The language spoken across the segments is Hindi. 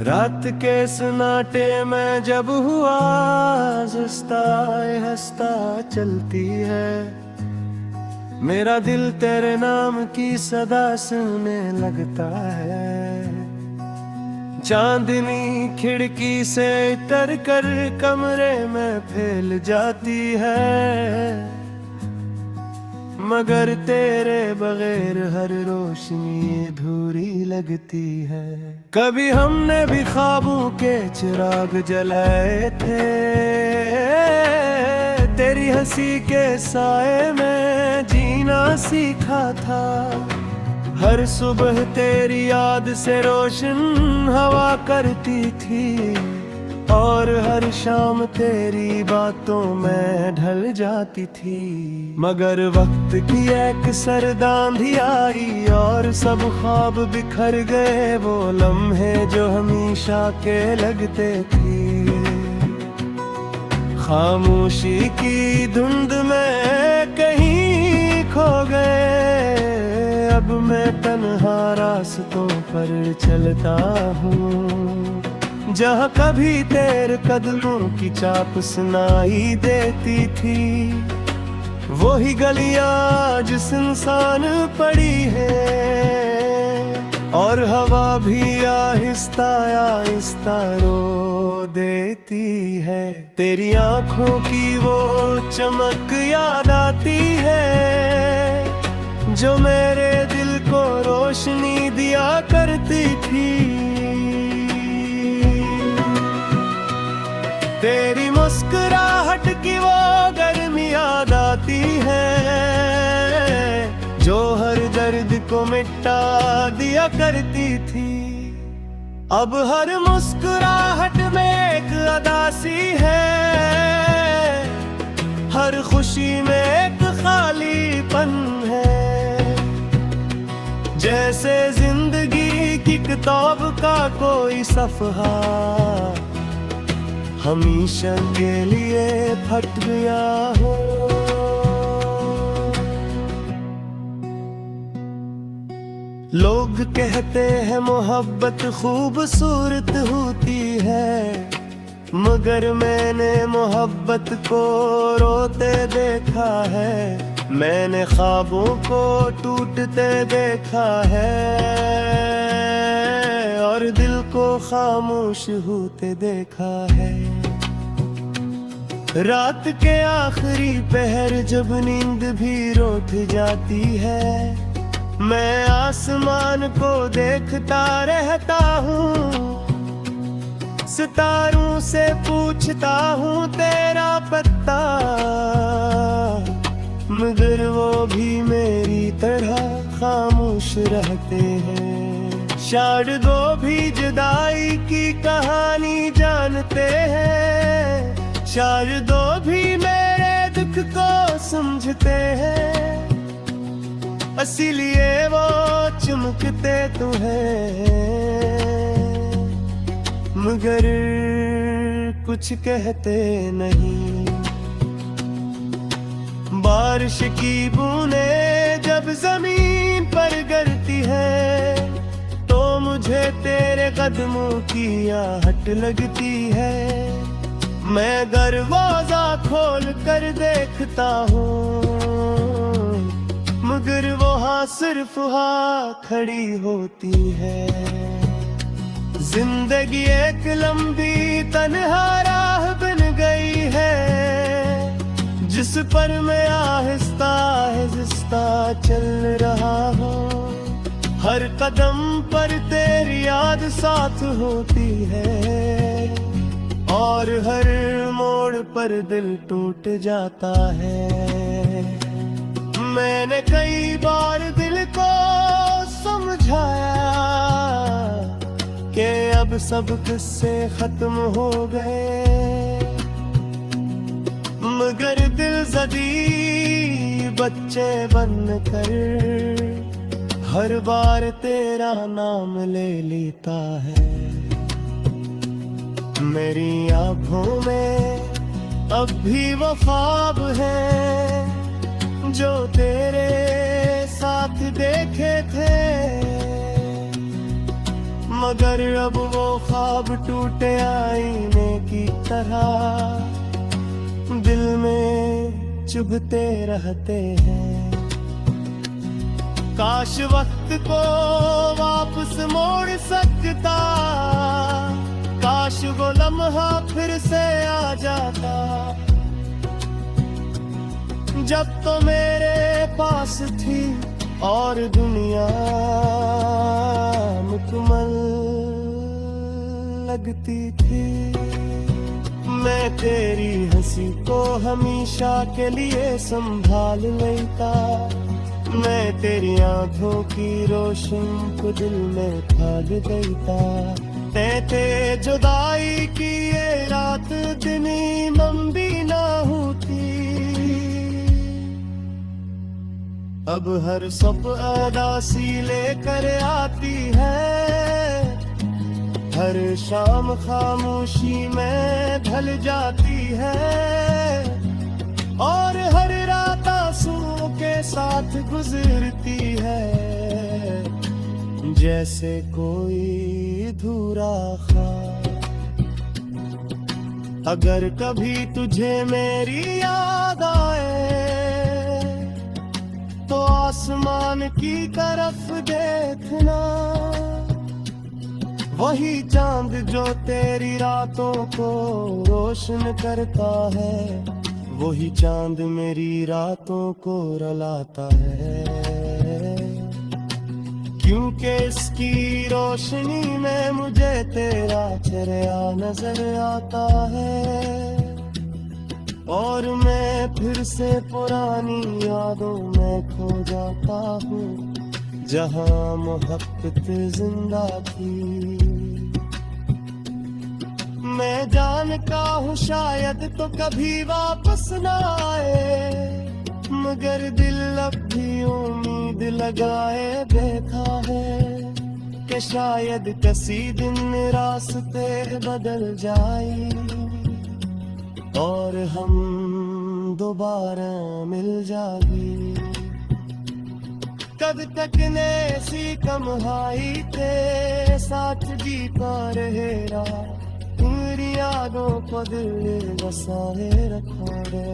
रात के सन्नाटे में जब हुआ हंसता हंसता चलती है, मेरा दिल तेरे नाम की सदा सुनने लगता है। चांदनी खिड़की से उतर कर कमरे में फैल जाती है, मगर तेरे बगैर हर रोशनी अधूरी लगती है। कभी हमने भी ख्वाबों के चिराग जलाए थे, तेरी हंसी के साए में जीना सीखा था। हर सुबह तेरी याद से रोशन हवा करती थी, और हर शाम तेरी बातों में ढल जाती थी। मगर वक्त की एक सर्दांधी आई और सब ख्वाब बिखर गए, वो लम्हे जो हमेशा के लगते थे। खामोशी की धुंध में कहीं खो गए, अब मैं तन्हा रास्तों पर चलता हूँ, जहाँ कभी तेरे कदमों की चाप सुनाई देती थी। वही गलियाँ जिस इंसान पड़ी है, और हवा भी आहिस्ता आहिस्ता रो देती है। तेरी आँखों की वो चमक याद आती है, जो मेरे दिल को रोशनी दिया करती थी। तेरी मुस्कुराहट की वो गर्मी याद आती है, जो हर दर्द को मिटा दिया करती थी। अब हर मुस्कुराहट में एक अदासी है, हर खुशी में एक खालीपन है। जैसे जिंदगी की किताब का कोई सफ़हा हमेशा के लिए फट गया हो। लोग कहते हैं मोहब्बत खूबसूरत होती है, मगर मैंने मोहब्बत को रोते देखा है। मैंने ख्वाबों को टूटते देखा है, और दिल को खामोश होते देखा है। रात के आखिरी पहर जब नींद भी रूठ जाती है, मैं आसमान को देखता रहता हूँ। सितारों से पूछता हूँ तेरा पता, मगर वो भी मेरी तरह खामोश रहते हैं। शायद वो भी जुदाई की कहानी जानते हैं, शायद वो भी मेरे दुख को समझते हैं। इसीलिए वो चमकते तो हैं, मगर कुछ कहते नहीं। बारिश की बूंदें जब जमीन पर गिरती है, तो मुझे तेरे कदमों की आहट लगती है। मैं दरवाजा खोल कर देखता हूँ, मगर वो हाँ सिर्फ हाँ खड़ी होती है। जिंदगी एक लंबी तन्हा राह बन गई है, जिस पर मैं आहिस्ता आहिस्ता चल रहा हूँ। हर कदम पर तेरी याद साथ होती है, और हर मोड़ पर दिल टूट जाता है। मैंने कई बार दिल को समझाया कि अब सब किस्से खत्म हो गए, मगर दिल जदी बच्चे बनकर हर बार तेरा नाम ले लेता है। मेरी आँखों में अब भी वो ख्वाब है, जो तेरे साथ देखे थे। मगर अब वो ख्वाब टूटे आईने की तरह दिल में चुभते रहते हैं। काश वक्त को वापस मोड़ सकता, काश वो लम्हा फिर से आ जाता जब तो मेरे पास थी और दुनिया मुकम्मल लगती थी। मैं तेरी हंसी को हमेशा के लिए संभाल लेता, मैं तेरी आंखों की रोशनी को दिल में ढाल देता। ते जुदाई की ये रात दिन लंबी ना होती, अब हर सब अदासी लेकर आती है। हर शाम खामोशी में ढल जाती है और हर रात आंसुओं के साथ गुजरती है। जैसे कोई अधूरा ख्वाब, अगर कभी तुझे मेरी याद आए तो आसमान की तरफ देखना, वही चांद जो तेरी रातों को रोशन करता है, वही चांद मेरी रातों को रुलाता है। क्योंकि इसकी रोशनी में मुझे तेरा चेहरा नजर आता है और मैं फिर से पुरानी यादों में खो जाता हूँ, जहाँ मोहब्बत जिंदा थी। मैं जानता हूँ शायद तो कभी वापस ना आए, मगर दिल अब भी उम्मीद लगाए बैठा है कि शायद किसी दिन रास्ते बदल जाए और हम दोबारा मिल जाए। कब तक ने सी कमहाई के साथ जीता रहेगा, तेरी यादों को दिल बसाए रखा है।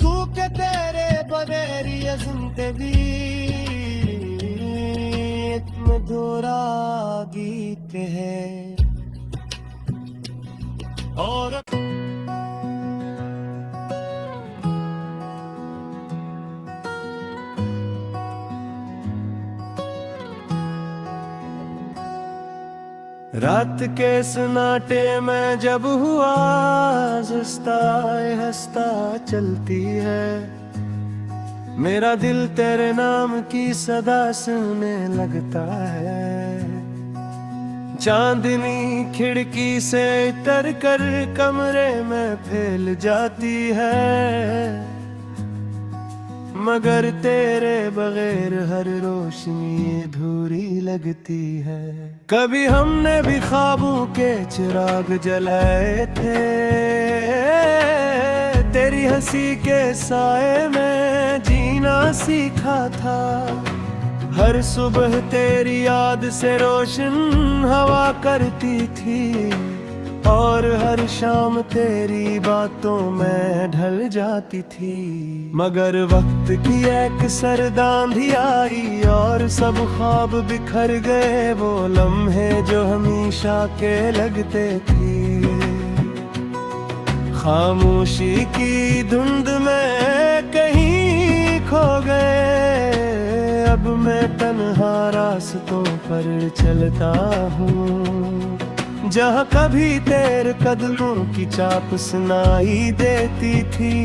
तू के तेरे बगैर ये जिंदगी एक मधुरा गीत है। और रात के सन्नाटे में जब हुआ हंसता चलती है, मेरा दिल तेरे नाम की सदा सुनने लगता है। चांदनी खिड़की से उतर कर कमरे में फैल जाती है, मगर तेरे बगैर हर रोशनी अधूरी लगती है। कभी हमने भी ख्वाबों के चिराग जलाए थे, तेरी हंसी के साए में जीना सीखा था। हर सुबह तेरी याद से रोशन हवा करती थी और हर शाम तेरी बातों में ढल जाती थी। मगर वक्त की एक सर्दांधी आई और सब ख्वाब बिखर गए, वो लम्हे जो हमेशा के लगते थे। खामोशी की धुंध में कहीं खो गए, अब मैं तन्हा रास्तों पर चलता हूँ, जहाँ कभी तेरे कदमों की चाप सुनाई देती थी।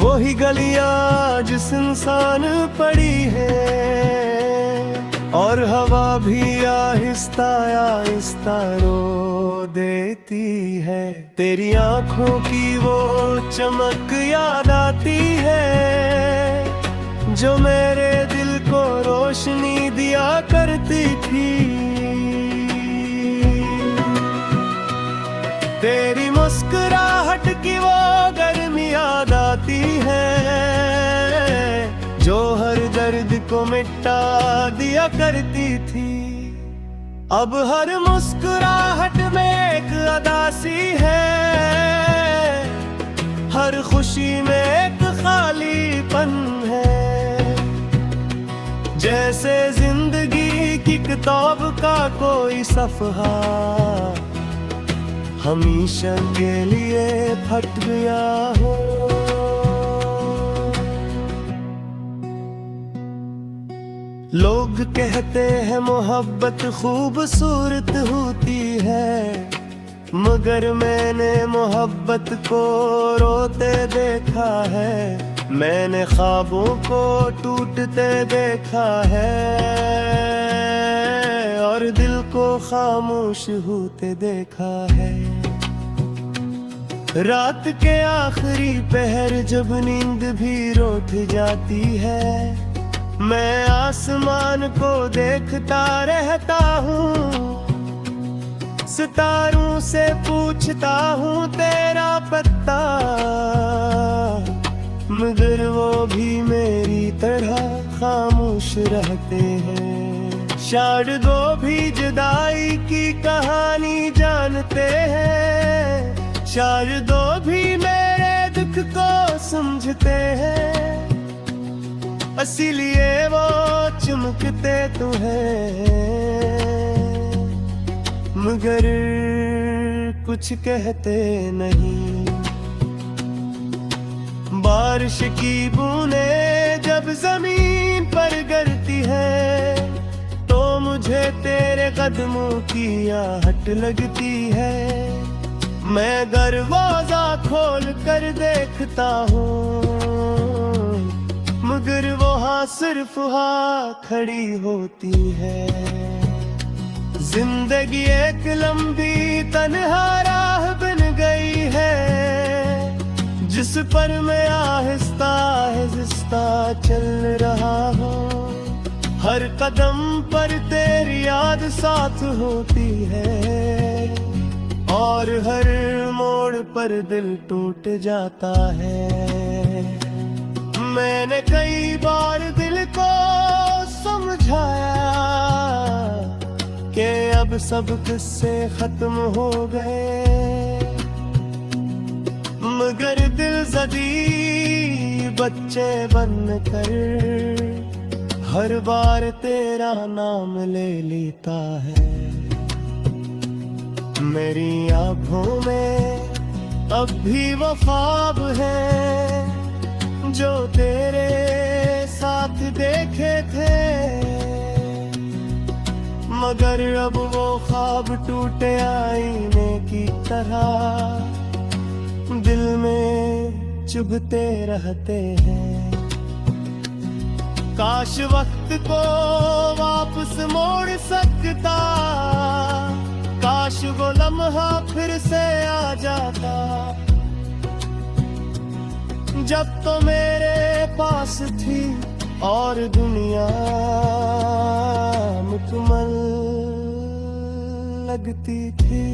वही गलियां जिस इंसान पड़ी है और हवा भी आहिस्ता आहिस्ता रो देती है। तेरी आंखों की वो चमक याद आती है जो मेरे दिल को रोशनी दिया करती थी। तेरी मुस्कुराहट की वो गर्मी याद आती है जो हर दर्द को मिटा दिया करती थी। अब हर मुस्कुराहट में एक अदासी है, हर खुशी में एक खालीपन है। जैसे जिंदगी की किताब का कोई सफ़हा हमेशा के लिए फट गया हो। लोग कहते हैं मोहब्बत खूबसूरत होती है, मगर मैंने मोहब्बत को रोते देखा है। मैंने ख्वाबों को टूटते देखा है और दिल को खामोश होते देखा है। रात के आखिरी पहर जब नींद भी रूठ जाती है, मैं आसमान को देखता रहता हूँ, सितारों से पूछता हूँ तेरा पता, मगर वो भी मेरी तरह खामोश रहते हैं। शायद वो भी जुदाई की कहानी जानते हैं, शायद वो भी मेरे दुख को समझते हैं, इसीलिए वो चमकते तो हैं मगर कुछ कहते नहीं। बारिश की बूंदें जब जमीन पर गिरती है, तो मुझे तेरे कदमों की आहट लगती है। मैं दरवाजा खोल कर देखता हूँ, मगर वो हाँ सिर्फ हाँ खड़ी होती है। जिंदगी एक लंबी तन्हा राह बन गई है, जिस पर मैं आहिस्ता आहिस्ता चल रहा हूँ। हर कदम पर तेरी याद साथ होती है, और हर मोड़ पर दिल टूट जाता है। मैंने कई बार दिल को समझाया कि अब सब किस्से खत्म हो गए, मगर दिल जदी बच्चे बनकर हर बार तेरा नाम ले लेता है। मेरी आँखों में अब भी वो ख्वाब है जो तेरे साथ देखे थे, मगर अब वो ख्वाब टूटे आईने की तरह दिल में चुभते रहते हैं। काश वक्त को वापस मोड़ सकता, काश वो लम्हा फिर से आ जाता, जब तो मेरे पास थी और दुनिया मुकम्मल लगती थी।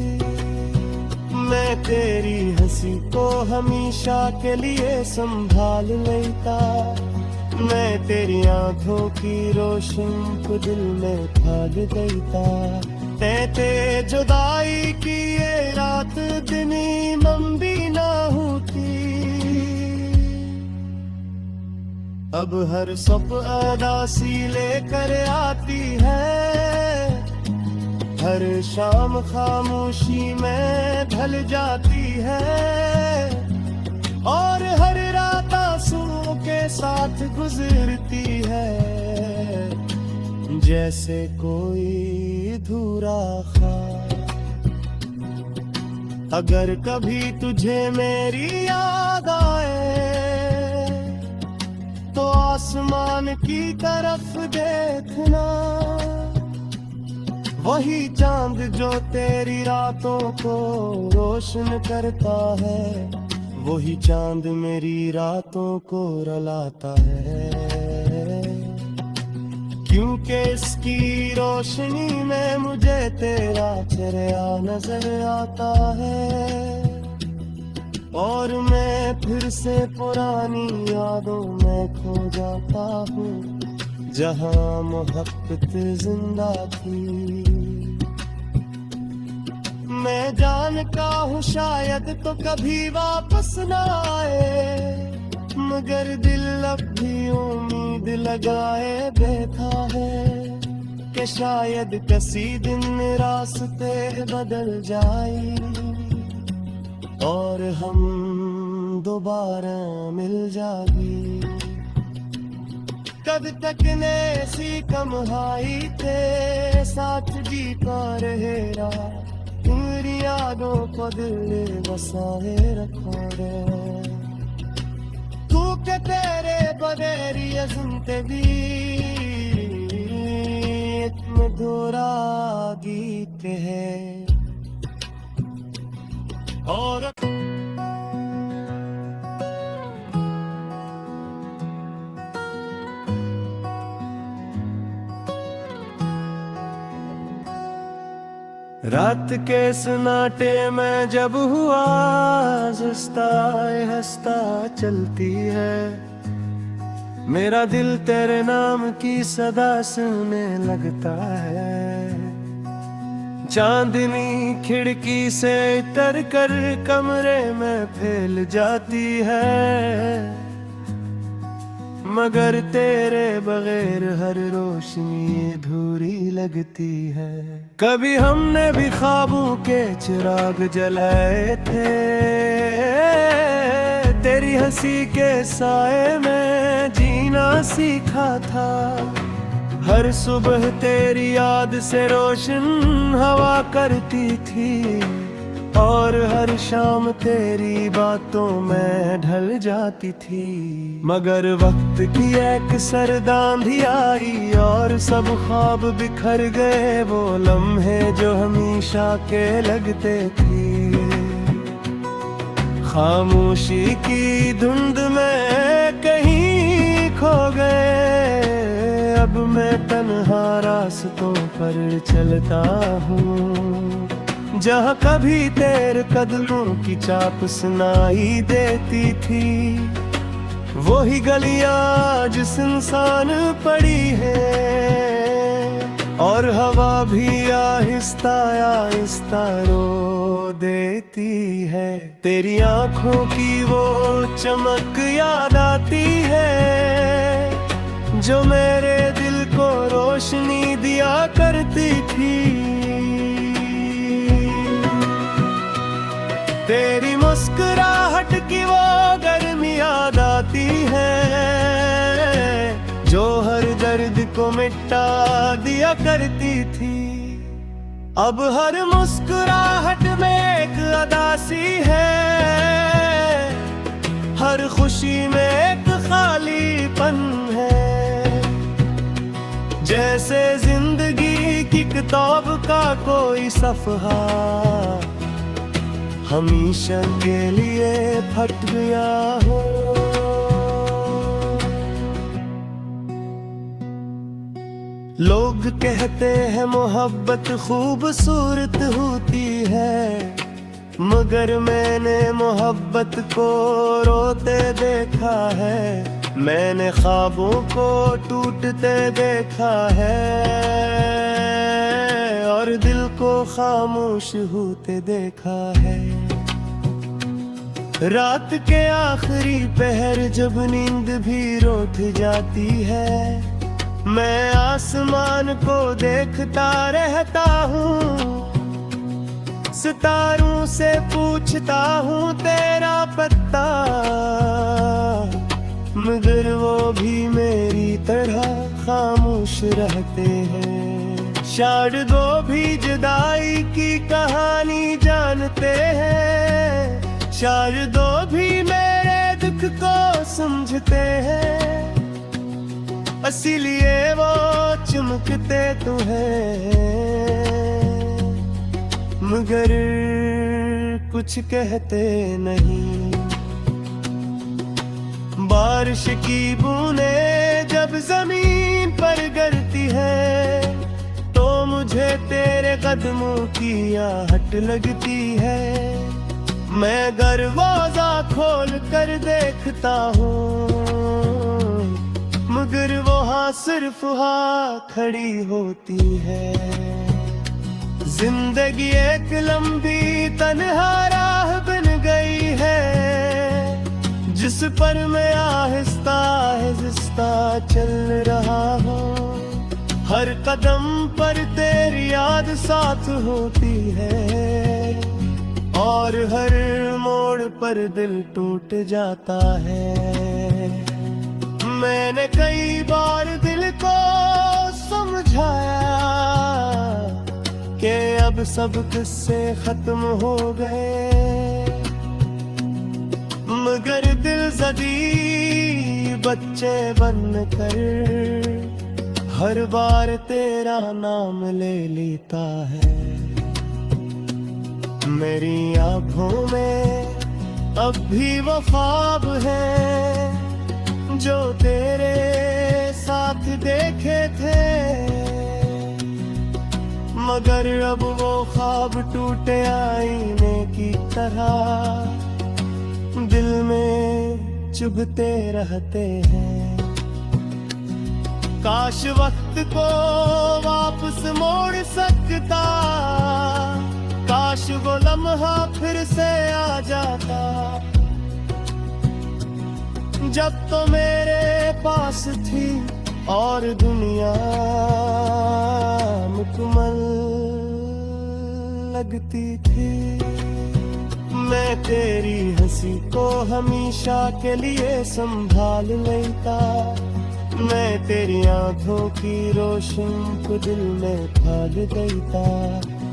मैं तेरी हंसी को हमेशा के लिए संभाल लेता, मैं तेरी आंखों की रोशनी को दिल में ढाल देता। ते जुदाई की ये रात दिनी लंबी ना होती, अब हर सब अदासी लेकर आती है। हर शाम खामोशी में ढल जाती है, और हर रात आंसुओं के साथ गुजरती है, जैसे कोई अधूरा ख्वाब। अगर कभी तुझे मेरी याद आए, तो आसमान की तरफ देखना, वही चांद जो तेरी रातों को रोशन करता है, वही चांद मेरी रातों को रुलाता है। क्योंकि इसकी रोशनी में मुझे तेरा चेहरा नजर आता है, और मैं फिर से पुरानी यादों में खो जाता हूँ, जहाँ मोहब्बत जिंदा थी। मैं जानता हूँ शायद तो कभी वापस ना आए, मगर दिल अब भी उम्मीद लगाए बैठा है कि शायद किसी दिन रास्ते बदल जाए और हम दोबारा मिल जाएंगे। कब तक ने सी कमहाई थे साथ जीता रहेगा, तेरी यादों को दिल बसाए रखो रे। तू के तेरे बगैर ये जिंदगी इतने दोरा गीत है और रात के सन्नाटे में जब हुआ हंसता चलती है, मेरा दिल तेरे नाम की सदा सुनने लगता है। चांदनी खिड़की से उतर कर कमरे में फैल जाती है, मगर तेरे बगैर हर रोशनी अधूरी लगती है। कभी हमने भी ख्वाबों के चिराग जलाए थे, तेरी हंसी के साए में जीना सीखा था। हर सुबह तेरी याद से रोशन हवा करती थी, और हर शाम तेरी बातों में ढल जाती थी। मगर वक्त की एक सर्दांधी आई और सब ख्वाब बिखर गए, वो लम्हे जो हमेशा के लगते थे। खामोशी की धुंध में कहीं खो गए, अब मैं तन्हा रास्तों पर चलता हूँ, जहाँ कभी तेरे कदमों की चाप सुनाई देती थी। वही गलियां जिस इंसान पड़ी है, और हवा भी आहिस्ता आहिस्ता रो देती है। तेरी आंखों की वो चमक याद आती है, जो मेरे दिल को रोशनी दिया करती थी। तेरी मुस्कुराहट की वो गर्मी याद आती है, जो हर दर्द को मिटा दिया करती थी। अब हर मुस्कुराहट में एक अदासी है, हर खुशी में एक खालीपन है। जैसे जिंदगी की किताब का कोई सफ़हा हमेशा के लिए फट गया हो। लोग कहते हैं मोहब्बत खूबसूरत होती है, मगर मैंने मोहब्बत को रोते देखा है। मैंने ख्वाबों को टूटते देखा है, और दिल को खामोश होते देखा है। रात के आखिरी पहर जब नींद भी रूठ जाती है, मैं आसमान को देखता रहता हूँ। सितारों से पूछता हूँ तेरा पता, मगर वो भी मेरी तरह खामोश रहते हैं। शायद वो भी जुदाई की कहानी जानते हैं, शायद वो भी मेरे दुख को समझते हैं। इसीलिए वो चमकते तो हैं, मगर कुछ कहते नहीं। बारिश की बूंदें जब जमीन पर गिरती है, तो मुझे तेरे कदमों की आहट लगती है। मैं दरवाजा खोल कर देखता हूँ, मगर वो हाँ सिर्फ हाँ खड़ी होती है। जिंदगी एक लंबी तन्हा राह बन गई है, जिस पर मैं आहिस्ता आहिस्ता चल रहा हूँ। हर कदम पर तेरी याद साथ होती है, और हर मोड़ पर दिल टूट जाता है। मैंने कई बार दिल को समझाया कि अब सब किस्से खत्म हो गए, मगर दिल जदी बच्चे बनकर हर बार तेरा नाम ले लेता है। मेरी आँखों में अब भी वो ख्वाब है जो तेरे साथ देखे थे, मगर अब वो ख्वाब टूटे आईने की तरह दिल में चुभते रहते हैं। काश वक्त को वापस मोड़ सकता, काश वो लम्हा फिर से आ जाता, जब तो मेरे पास थी और दुनिया मुकम्मल लगती थी। मैं तेरी हंसी को हमेशा के लिए संभाल लेता, मैं तेरी आंखों की रोशनी को दिल में ढाल देता।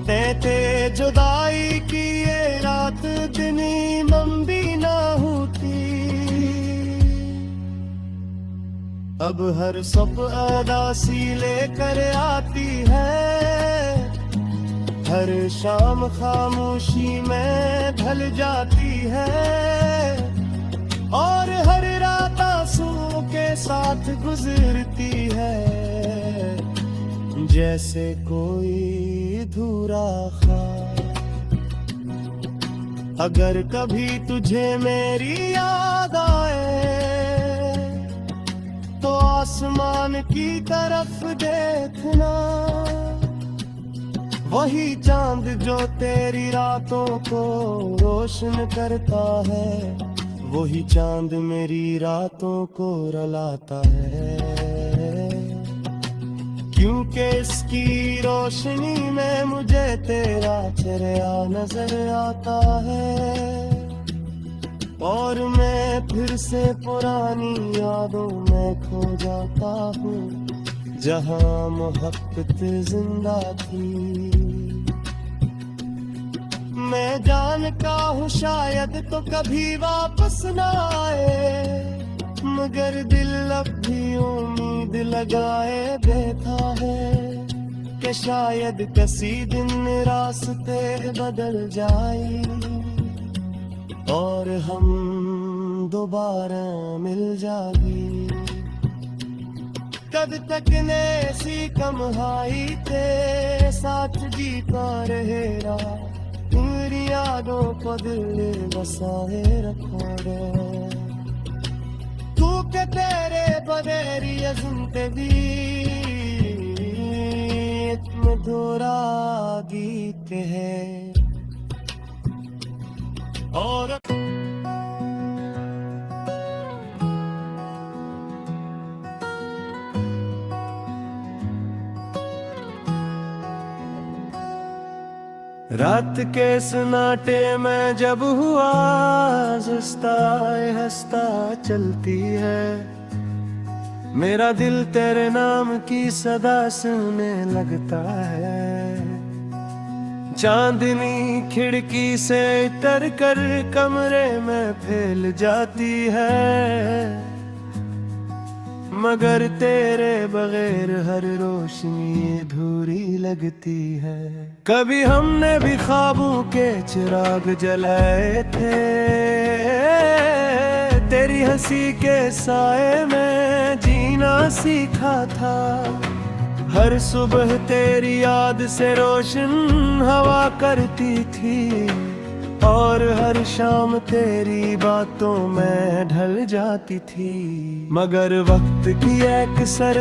ते जुदाई की ये रात दिनी लंबी ना होती, अब हर सब अदासी लेकर आती है। हर शाम खामोशी में ढल जाती है, और हर रात आंसुओं के साथ गुजरती है, जैसे कोई अधूरा ख्वाब। अगर कभी तुझे मेरी याद आए तो आसमान की तरफ देखना, वही चांद जो तेरी रातों को रोशन करता है, वही चांद मेरी रातों को रुलाता है। क्योंकि इसकी रोशनी में मुझे तेरा चेहरा नजर आता है, और मैं फिर से पुरानी यादों में खो जाता हूँ, जहाँ मोहब्बत जिंदा थी। मैं जानता हूँ शायद तो कभी वापस ना आए, मगर दिल अब भी उम्मीद लगाए बैठा है कि शायद किसी दिन रास्ते बदल जाए और हम दोबारा मिल जाएंगे। कब तक ने ऐसी कमहाई ते साथ जीता रहेगा, तेरी यादों को दिल बसाए रखोगे। तू के तेरे बगैरी जिंदगी मधुरा गीत है। और रात के सन्नाटे में जब हुआ हंसता हंसता चलती है, मेरा दिल तेरे नाम की सदा सुनने लगता है। चांदनी खिड़की से उतर कर कमरे में फैल जाती है, मगर तेरे बगैर हर रोशनी अधूरी लगती है। कभी हमने भी ख्वाबों के चिराग जलाए थे, तेरी हंसी के साए में जीना सीखा था। हर सुबह तेरी याद से रोशन हवा करती थी, और हर शाम तेरी बातों में ढल जाती थी। मगर वक्त की एक सर